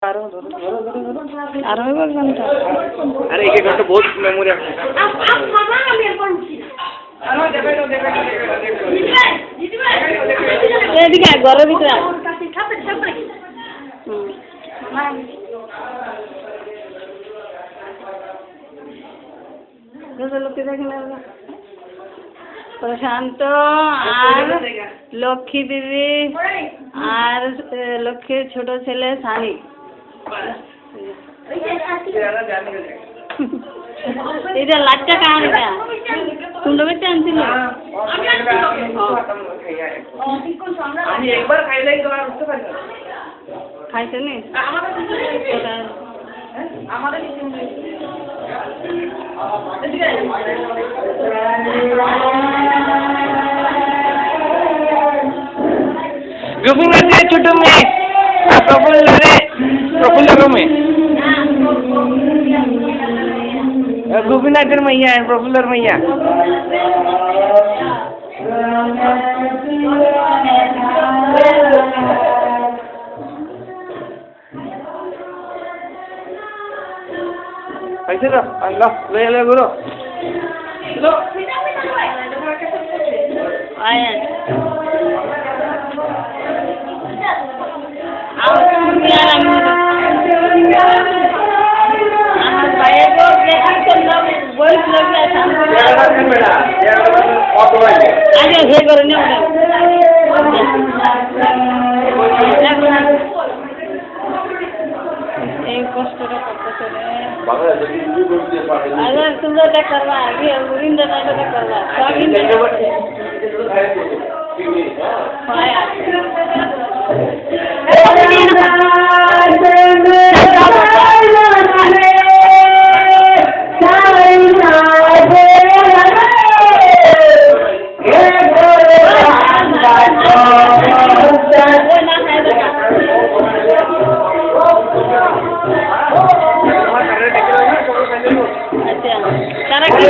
আর হইব ঘন্টা আরে এক ঘন্টা বহুত মেমোরি আছে এদিকে ঘরের ভিতরে লোককে দেখে না প্রশান্ত আর লক্ষ্মী দিদি আর লক্ষ্মীর ছোট ছেলে সানি এটা লাচ্চা কাহানিটা কুন্ড বেচে আনছিল খাইছে নি গোপীনাথের ছোট মেয়ে প্রফুল্ল মেয়ে গোপীনাথের মাইয়া প্রফুল্লর মাইয়া পাইছে তো আল্লাহ লয়ে লয়ে গুরু আয়া আমার ভাইয়ের আগে হে করে নিয়ে এই কষ্টটা করতেছে রে তোমরা করবা আগে উড়িন্দা করবা সব তারা কি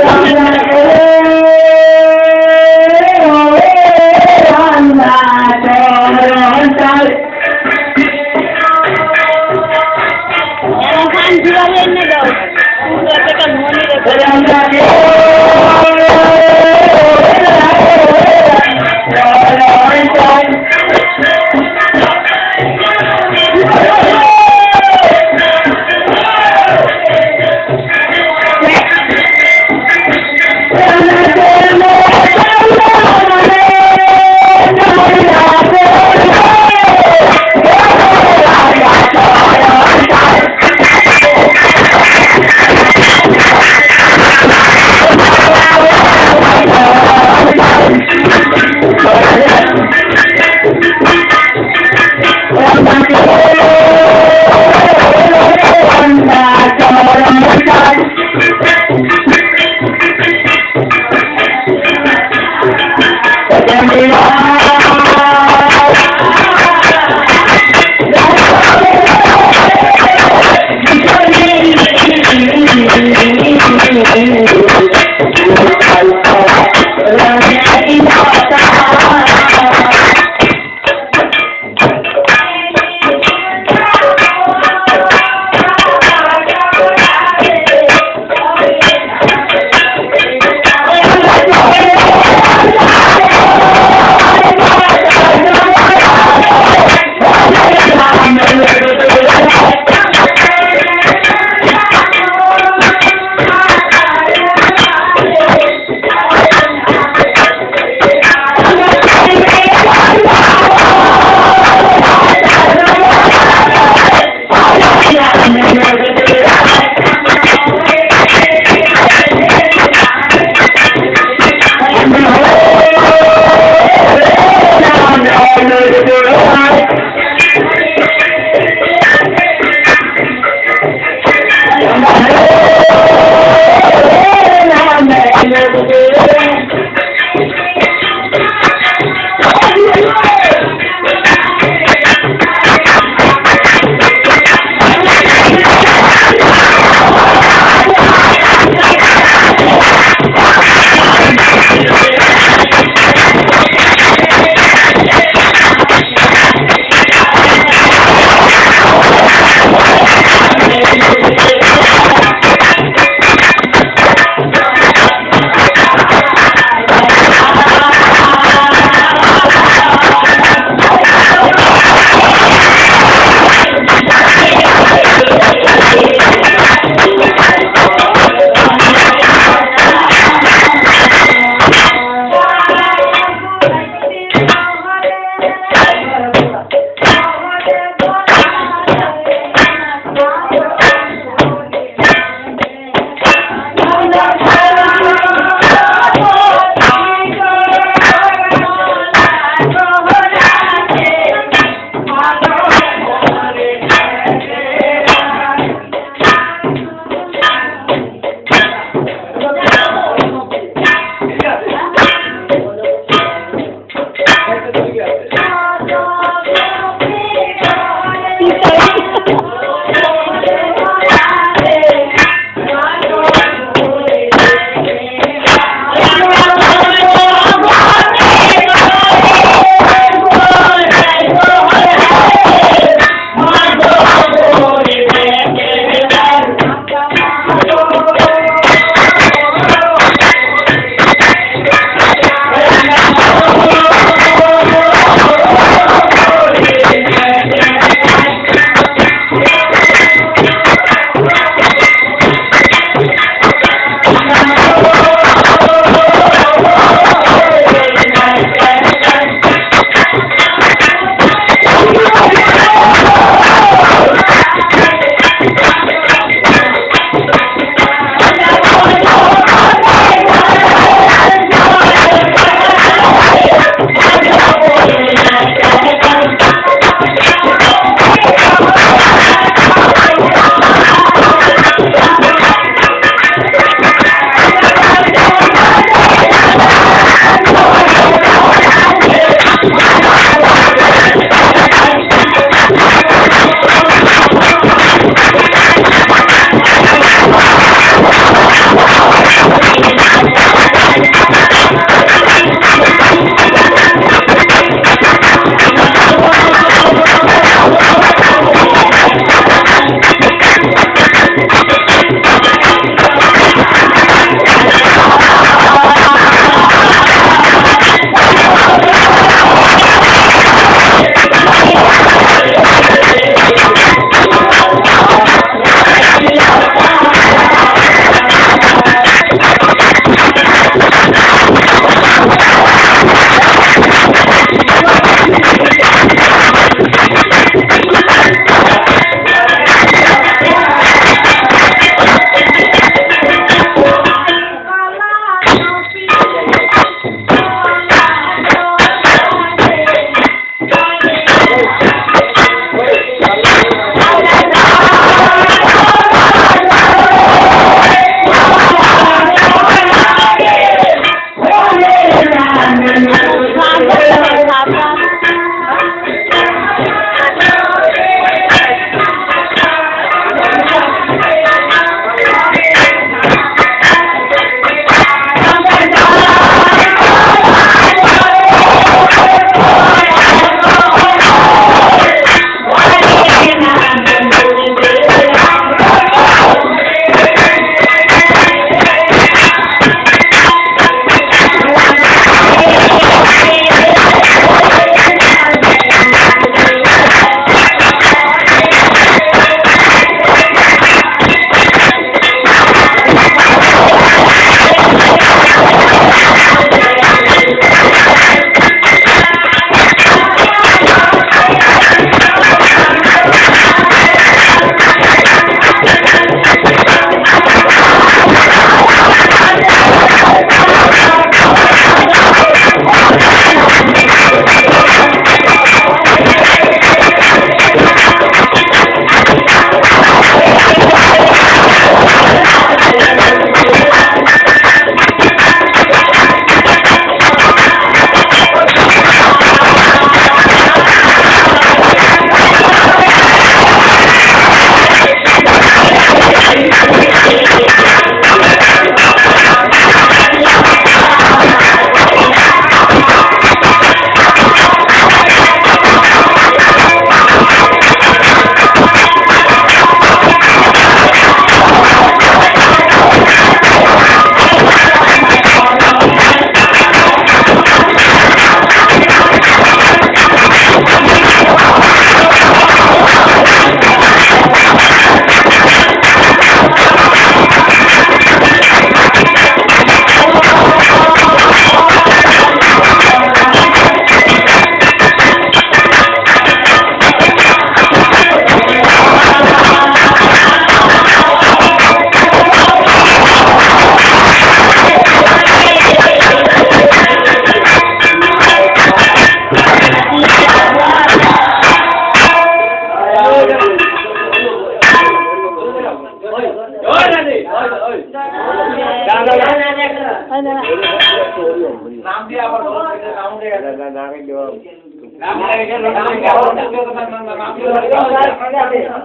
নাম দিয়ে আবার নাম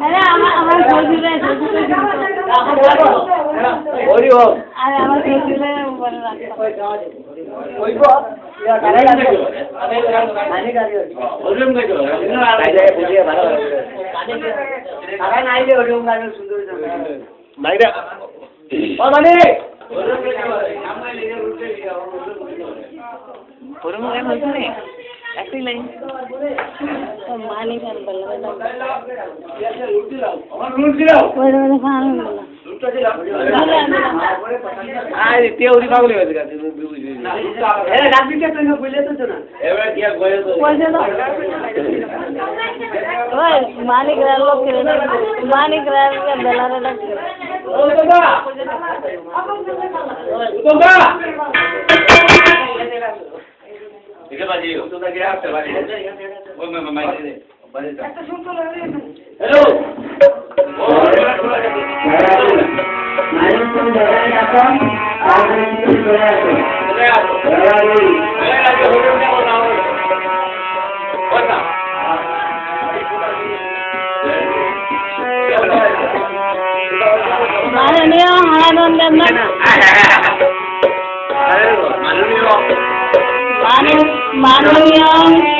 দিয়ে আমার শ্বশুরে আরে আমার শ্বশুরে বলে একই লাইন মানি খান মানিক লোক মানিক বেলারে লাগছে মাননীয়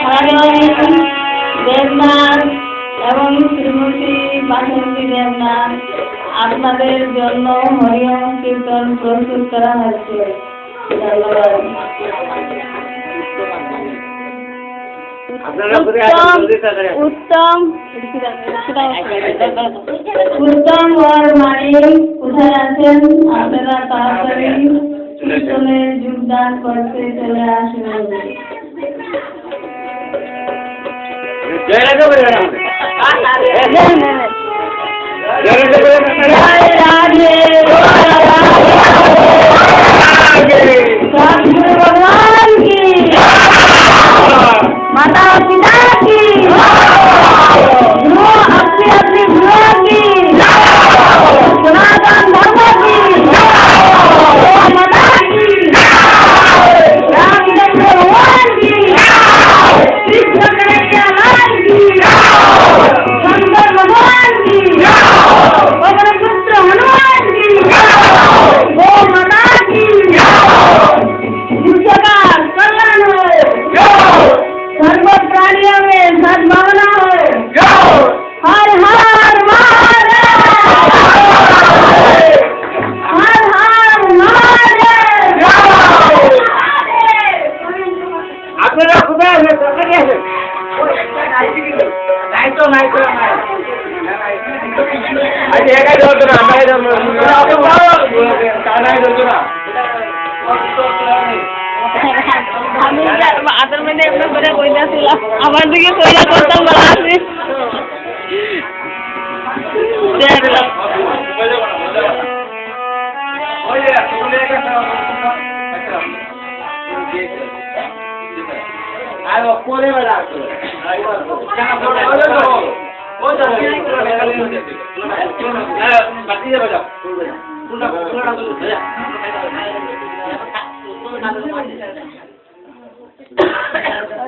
মাননীয় দেবনাথ এবং শ্রীমতী বাসন্তী দেবনাথ আপনাদের জন্য হরিনাম কীর্তন প্রস্তুত করা হচ্ছে। ধন্যবাদ। উত্তম और মানিক কোথায় আছেন? আপনারা তাড়াতাড়ি কীর্তনে যোগদান করতে চলে আসুন। भगवान की माता पिता की अपनी अपनी गुरुओं की सनातन धर्म की माता की रामचंद्र भगवान की कृष्ण कन्हैया लाल की शंकर भगवान की पवन पुत्र हनुमान की गो माता की विश्वकार कल्याण हो सर्व प्राणियों में सद्भावना हो हर हर महादेव हर हर महादेव। আপনারা কোথায় আছেন? কোথায় আছেন? নাই তো আজ একাই ধরতো না, আমরাই ধরবো নাই ধরতো না। আমি আদর মধ্যে এমন করে কইতাছিলাম আমার দিকে কইলা করতাম বলা আছে আর পরে বেলা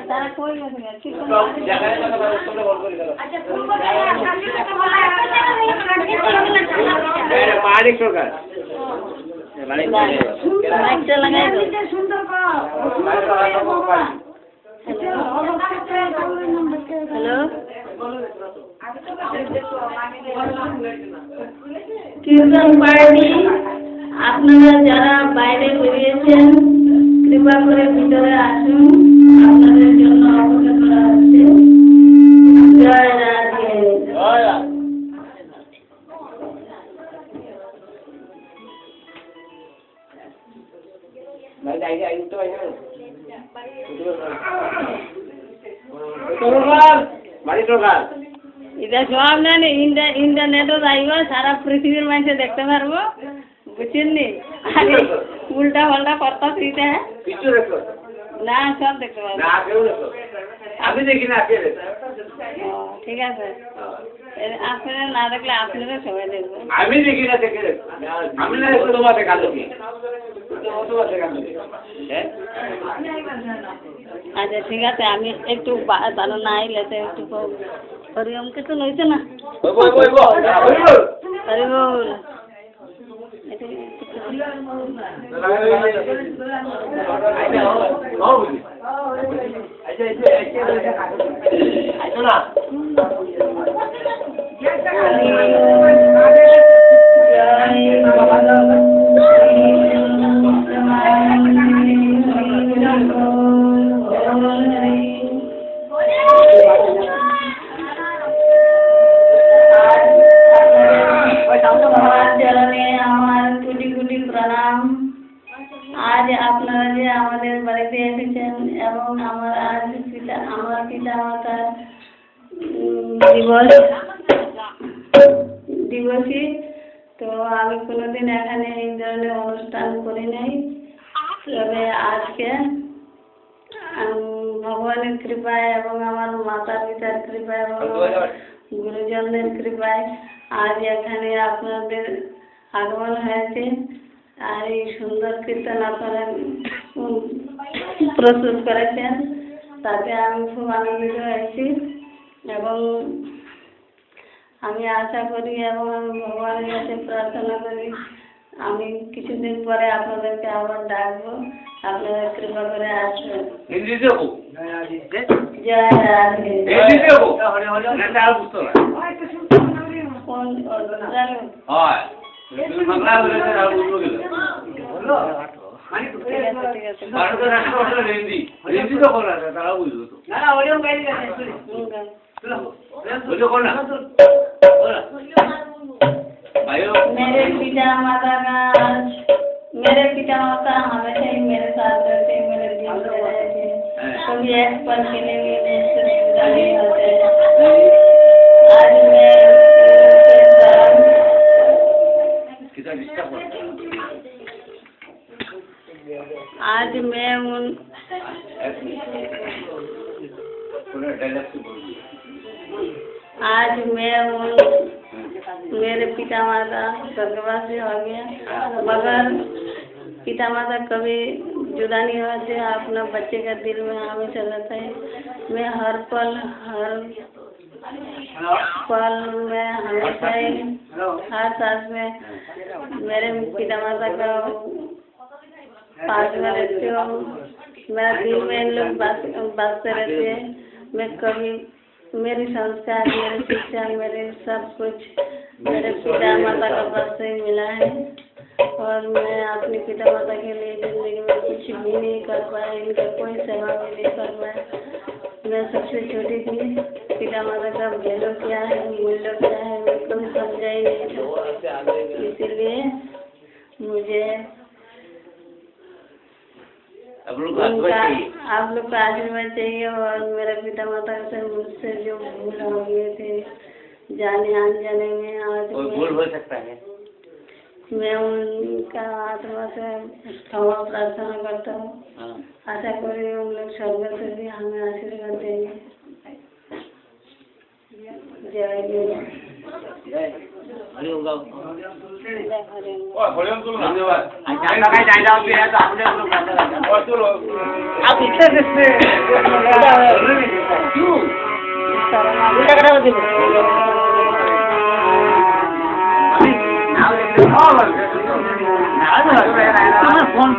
তারা কই গেছে মানিক সরকার মাইকটা লাগাই দাও হ্যালো কীর্তন পার্টি আপনারা যারা বাইরে বেরিয়েছেন কৃপা করে ভিতরে আসুন, আপনাদের জন্য অপেক্ষা করা হচ্ছে। জয় রাধে। এটা সব না ইন্টারনেটও যাইব, সারা পৃথিবীর মানুষে দেখতে পারবো, বুঝছেন নি? উল্টা পাল্টা করতেছি না সব দেখতে পাবো। না কেউ দেখো আমি দেখি না কে দেখে ও, ঠিক আছে আপনারা না দেখলে আপনারা সবাই দেখবেন। আমি দেখি না দেখে আমি না দেখো তোমার দেখা দেখি তোমার দেখা দেখি হ্যাঁ আচ্ছা ঠিক আছে আমি একটু ভালো না আইলে তো একটু হরিওম কিছু নইছে না বই বই বই হরি বল आज আপনারা যে আমাদের বাড়িতে এসেছেন এবং আমার পিতা মাতার দিবসী তো আমি কোনোদিন এখানে এই ধরনের অনুষ্ঠান করি নাই তবে আজকে ভগবানের কৃপায় এবং আমার মাতা পিতার কৃপায় এবং গুরুজনদের কৃপায় আজ এখানে আপনাদের আগমন হয়েছে আর এই সুন্দর কীর্তন আপনারা প্রস্তুত করেছেন তাতে আমি খুব আনন্দিত হয়েছি এবং আমি আশা করি এবং আমি ভগবানের কাছে প্রার্থনা করি আমি কিছুদিন পরে আপনাদেরকে আবার ডাকবো আপনারা কৃপা করে আসবেন। জয় রাধে কোন জানো বাংলা বলে আর বুঝলো কি ঠিক আছে ভারতের রাষ্ট্রভাষা হিন্দি হিন্দি তো বলা যায় তারা বুঝলো তো না না ওইরকম গাইতে গেছে বুঝলো কোন না भाइयों मेरे पिता माता हमेशा ही मेरे साथ रहते हैं मेरे जीवन में रहते हैं कभी एक पल के लिए भी मुझसे जुदा नहीं होते आज मैं उन मेरे पिता माता स्वर्गवासी हो गया मगर पिता माता कभी जुदा नहीं होते अपना बच्चे का दिल में हमेशा रहता है मैं हर पल में हमेशा ही हर सांस में मेरे पिता माता का पास में रहती हूँ मेरा दिल में इन लोग बसते रहते हैं मैं कभी मेरी संस्कार मेरी शिक्षा मेरे सब कुछ मेरे पिता माता का बस से मिला है और मैं अपने पिता माता के लिए ज़िंदगी में कुछ भी नहीं कर पाया इनका कोई सेवा भी नहीं कर पाया मैं सबसे छोटी थी पिता माता का वैल्यू क्या है मूल्य क्या है मैं कभी समझा ही नहीं था इसीलिए मुझे आप लोग का आशीर्वाद चाहिए और मेरे पिता माता से मुझसे जो भूल हो गए थे जाने अनजाने में आज भूल हो सकता है मैं उनका आत्मा से क्षमा प्रार्थना करता हूँ आशा करी उन लोग स्वर्ग से भी हमें आशीर्वाद देंगे जय गुरु धन्यवाद आप इच्छा से कौन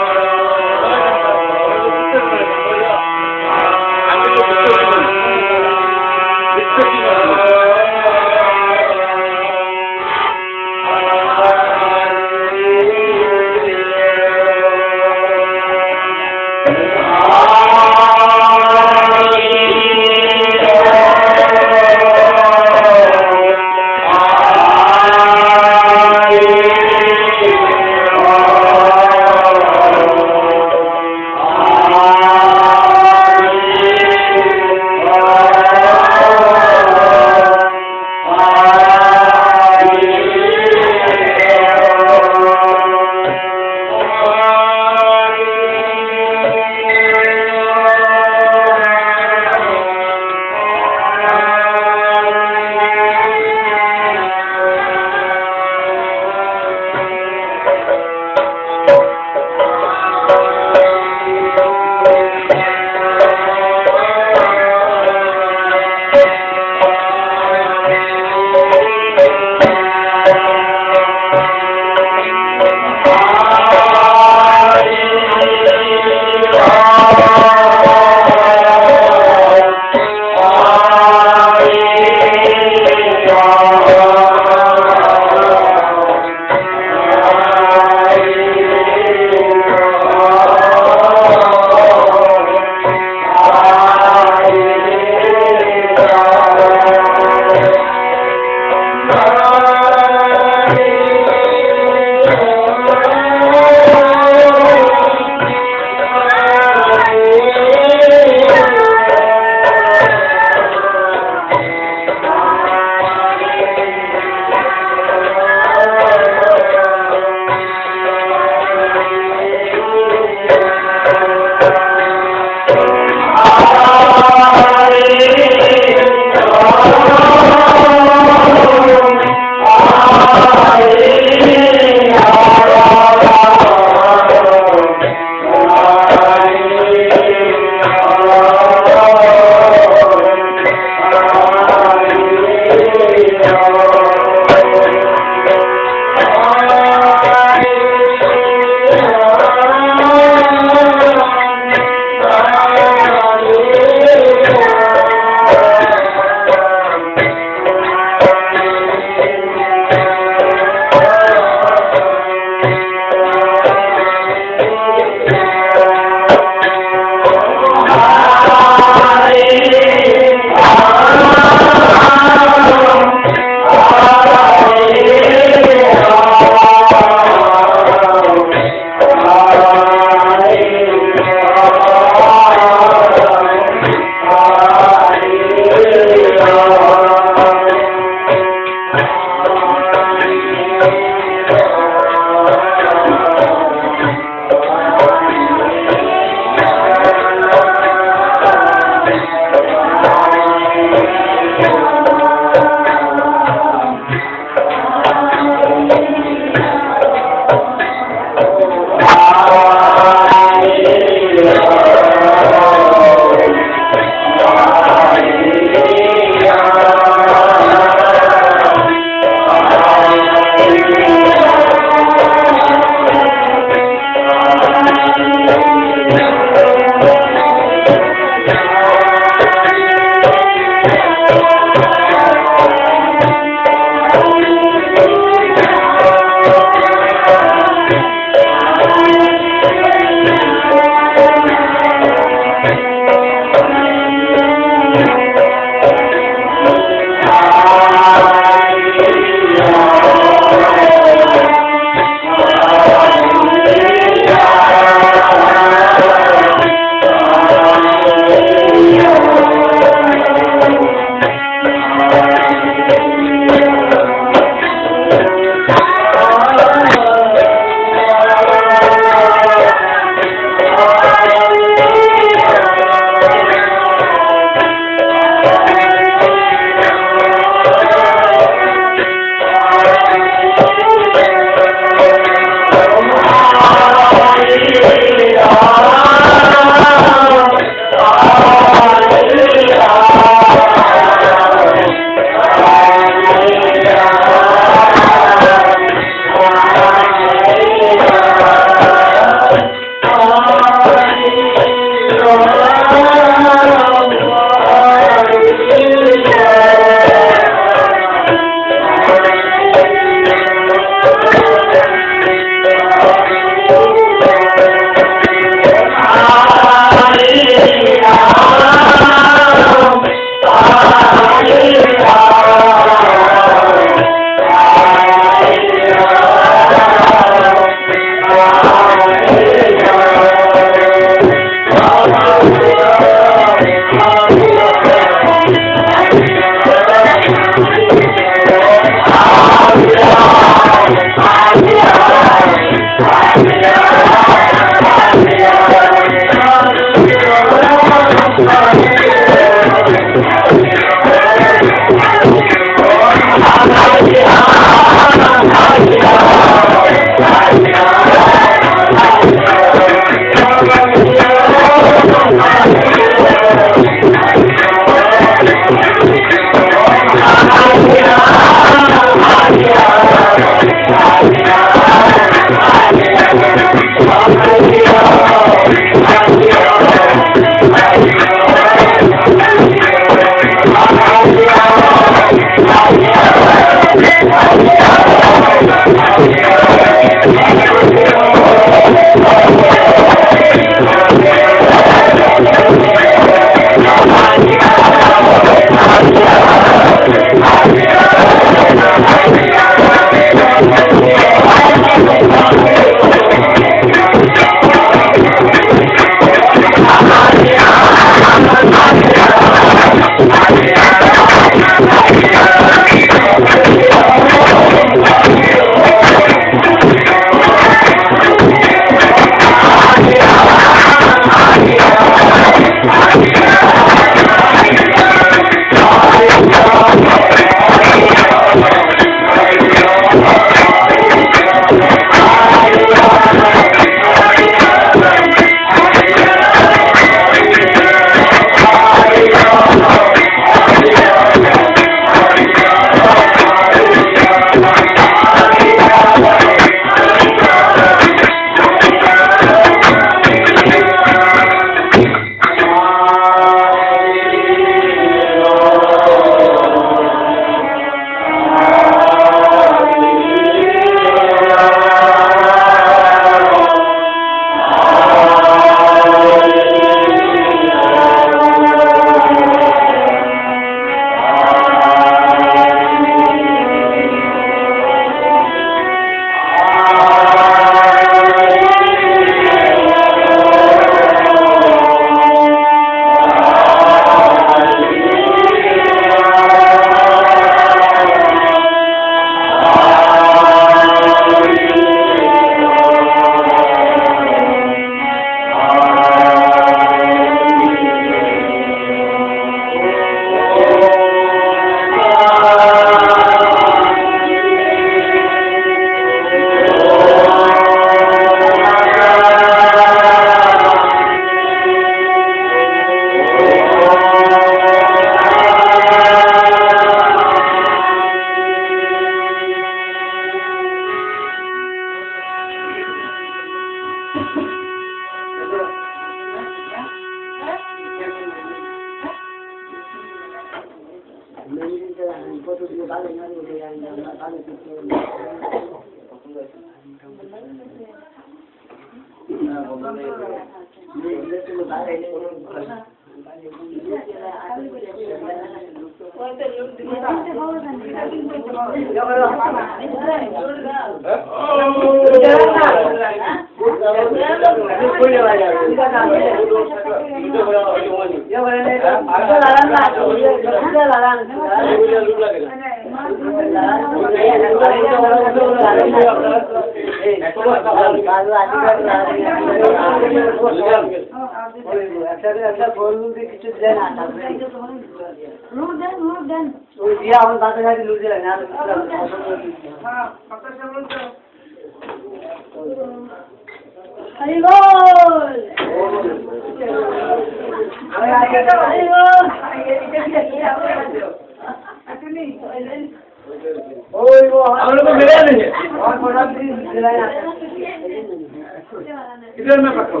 इधर में पकड़ो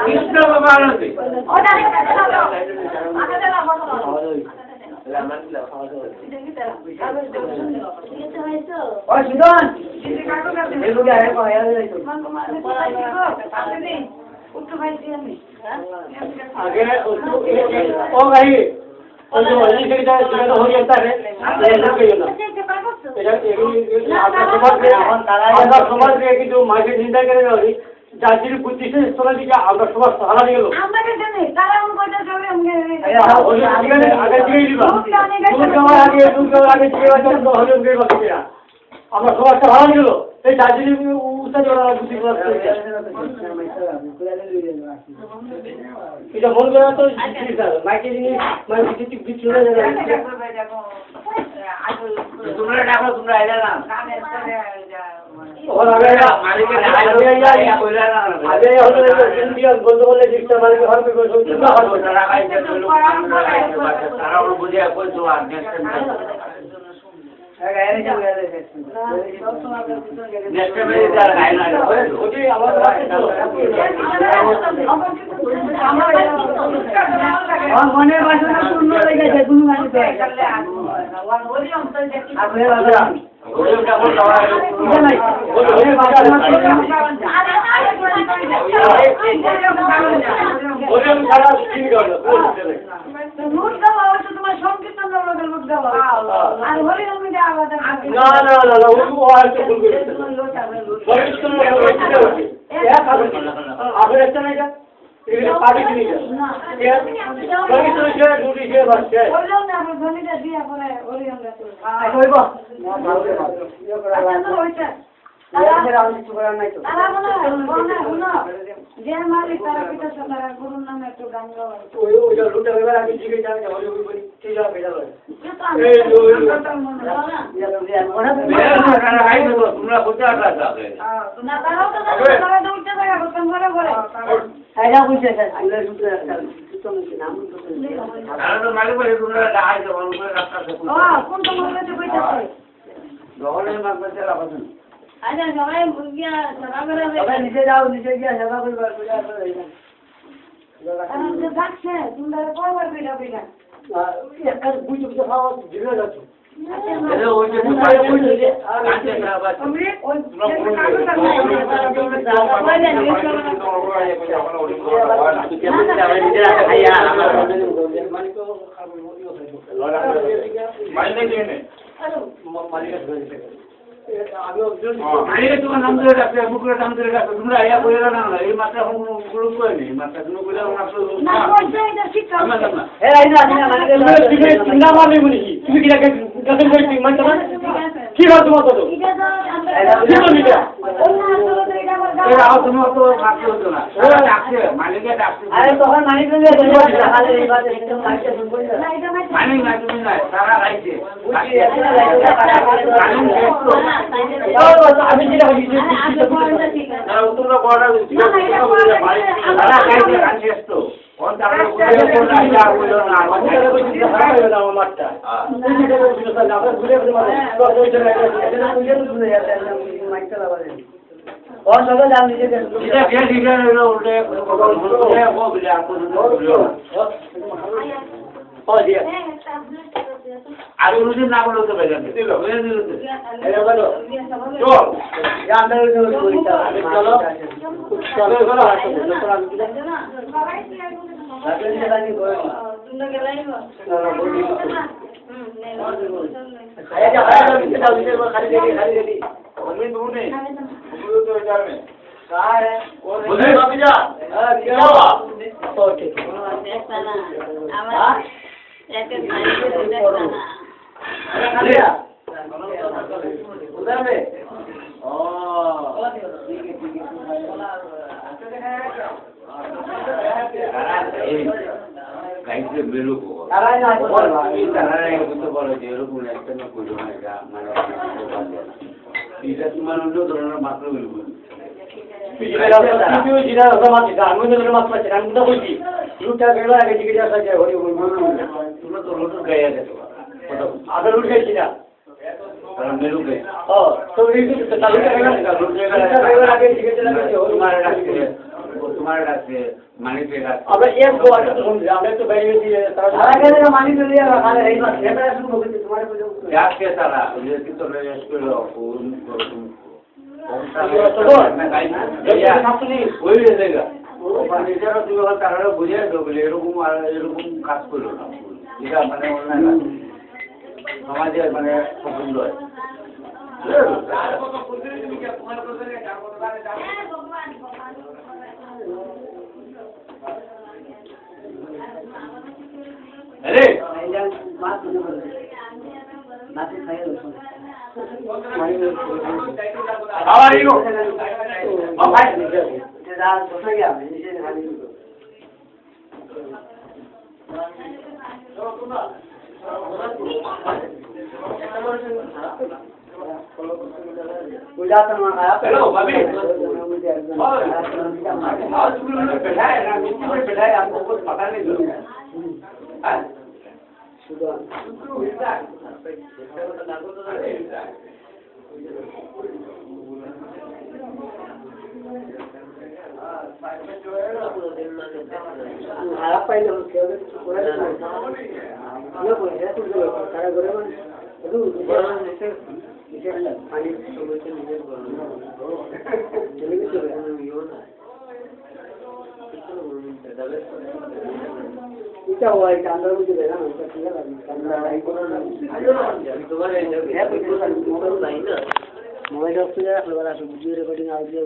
कृष्ण भगवान से और सुदान ये लोग आए को आया नहीं आगे ओ भाई और जो वाली के लिए जो हो जाता है ये लोग के আমরা সমাজ থেকে जो মাঝে চিন্তা করে রই জাতির বুদ্ধি से सोना दिया আমরা সমাজ সহারা দিলো আমাদের জন্য তারা উনকোটা সবে हमने আগে দিয়ে দিবা তুমি আগে দিয়ে বাচ্চা তো হলো দিয়ে বাচ্চা আমরা সমাজ সহারা দিলো এই জাতির উস্তা জোড়া বুদ্ধি করে এটা মন করা তো মাইকে জিনিস মানে কিছু কিছু না তোমরা ডাকো তোমরা আইলা না और अगर मालिक के आया कोयला ना अबे होले इंडिया बंद बोले जिससे मालिक घर पे कोई सोच ना हो सारा भाई जब लोग सारा और बुझे कोई जो आदमी नेक्स्ट में इधर आए ना ओजी आवाज और मने भाषा में सुन ले गए गुरु गाने पे आपने लगा ওরে ডাবল দাও এটা নাই ওরে বাজার না ওরে সারা স্কিন গড় নোট দাও অবশ্য তোমার সংকীর্তন লোকের নোট দাও আর হরি নামে দে আওয়াজ না না না না ও আর তো ভুল করে সংকীর্তন এক আগে একটা নাই যা এগুলো পাবি কি না সংকীর্তন ছে দুটি ছে বাস ছে বললাম না আমি ধনিটা দিয়া পরে হরি আমরা তো কইবো যে মালিক তারা পিতা তারা গুরুর নামে একটু গান গাওয়া ওই লুটা এবার আমি জিগে যাবে হলি হলি বলি ঠিক আছে বেজা লয় তোমরা কোথা যাবে না তারাও তো তারা দৌড়তে জায়গা করতেন ঘরে ঘরে আইলা বুঝছে স্যার আইলা লুটা নাম তো মালিক বলে তোমরা ডাই দাও রাস্তা কোন তো মনে কইতাছে গহনের মাগবে চলা বসুন আচ্ছা সবাই গিয়া সভা করে সবাই নিচে যাও নিচে গিয়া সভা করবার পূজা করে আরে যে যাচ্ছে তোমরা কয়বার বিড়া বিড়া একটা বুঝো তো খাওয়া জিরে যাচ্ছে আরে ওই যে দুপারে বুঝে কাছে খাওয়া তুমি ওই मालिक तुम्हारा नाम धरे रखते हैं मुकुट नाम धरे रखते तुमरा आया कोई ना ना ये मात्रा हम गुरु को नहीं मात्रा तुम कोई ना आप लोग ना कोई इधर शिक्षा है आइना आइना मालिक तुम्हें चिंता मारने मुनी तुम्हें क्या गगन कोई चिंता मत करना ठीक है तुम तो ये आओ तुम तो मारते हो ना डाक्टर मालिक के डाक्टर अरे तो हम मालिक ने ये बात एकदम मालिक से बोल मालिक ना तुम ना सारा राइट है আমি যেটা বলছি তারা উত্তরটা বড়টা তারা কাইতে কাঞ্চেষ্ট কোন তারা কোনটা ইয়া হলো না আমাদের কইছি হারাইলো না আমারটা এই যেটা বলছিল স্যার আমরা ঘুরে ঘুরে মানে তো ওই জায়গায় এটা বুঝে তো শুনে যাচ্ছে মাইকটা লাগালে और सगळं जाम नीचे हलो उलटे वो बिले आपको हो दिया आगे मुझे ना बोलो तो भेजा दिलो अरे बोलो चल या अंदर चलो चलो चलो रात्रि चला नहीं कोई तुम लोग गलाई हो चलो बोल आया जा नीचे खाली गली अभी दूर नहीं तो विचार में कहाँ है मुझे बाकी जा क्या हुआ तो ठीक देखता ना आवाज एक देखता ना खालिया उधर में ओ कैसे बेलू को तारा ना बोल तारा ने तो बोलो जेरो को नेक्स्ट में कोई ना क्या माने इधर तुम्हारे लोग दोनों मात्र बेलू जिरा होता मात्र गांव में तो मात्र गांव में तो कोई लूटा गया है कि जैसा क्या हो रही तुम तो लूट गए थे तो आधा लूट गए जिरा और बेलू गए हां तो ये तो चालू करेगा लूट गया आगे चला गया तुम्हारे रास्ते मानी पे रास्ते अब एक दो आटे तो घूम जा हमें तो बैठ गई सारा के मानी तो लिया खाने रही बात है मेरा शुरू हो गई तुम्हारे को जो क्या के सारा ये कि तो रेस पे लो फोन करो तुम मैं काई ये अपनी कोई ले देगा वो फर्नीचर তুমি তারা বুঝে দাও বলে এরকম কাজ করো না এটা মানে অনলাইন সমাজে মানে পছন্দ হয় अरे बात नहीं बोल बात खाए हाउ आर यू ओ भाई तेरा सोचा क्या नीचे खाली बुझाता ना आया हेलो भाभी और स्कूल में बैठा है ना मिट्टी में बैठा है आपको कुछ पता नहीं चलेगा हां सुबह मिलता है हां पहले हम केवल पूरा ये कोई है तो सारा घरे में पानी चले क्या हुआ है अंदर मुझे देना तुम्हारे मोबाइल ऑफ किया रिकॉर्डिंग आ गया